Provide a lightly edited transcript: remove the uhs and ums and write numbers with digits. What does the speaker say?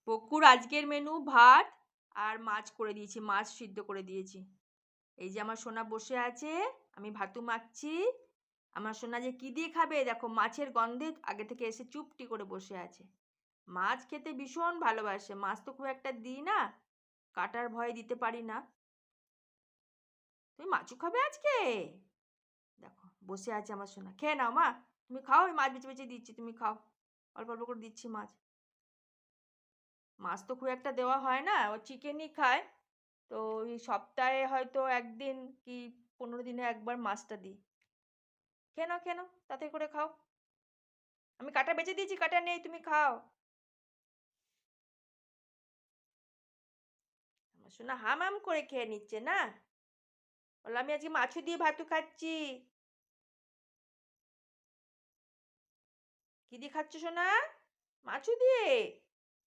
পকুর আজকের মেনু ভাত আর মাছ করে দিয়েছি, মাছ সিদ্ধ করে দিয়েছি। এই যে আমার সোনা বসে আছে, আমি ভাতু মাখছি। আমার সোনা যে কি দিয়ে খাবে দেখো, মাছের গন্ধে আগে থেকে এসে চুপটি করে বসে আছে। মাছ খেতে ভীষণ ভালোবাসে, মাছ তো খুব একটা দিই না, কাটার ভয়ে দিতে পারি না। তুমি মাছও খাবে আজকে? দেখো বসে আছে আমার সোনা, খেয়ে নাও মা, তুমি খাও, ওই মাছ বেছে বেছে দিচ্ছি, তুমি খাও, অল্প অল্প করে দিচ্ছি মাছ। মাছ তো খুব একটা দেওয়া হয় না, ও চিকেনই খায়। তো ওই সপ্তাহে হয়তো একদিন কি 15 দিনে একবার মাছটা দিই। খেয়ে নাও খেয়ে নাও, তাতে করে খাও, আমি কাটা বেছে দিয়েছি, কাটা নেই, তুমি খাও। আমার সোনা হাম হাম করে খেয়ে নিচ্ছে না, বললো আমি আজকে মাছু দিয়ে ভাতু খাচ্ছি। কি দিয়ে খাচ্ছ সোনা? মাছু দিয়ে?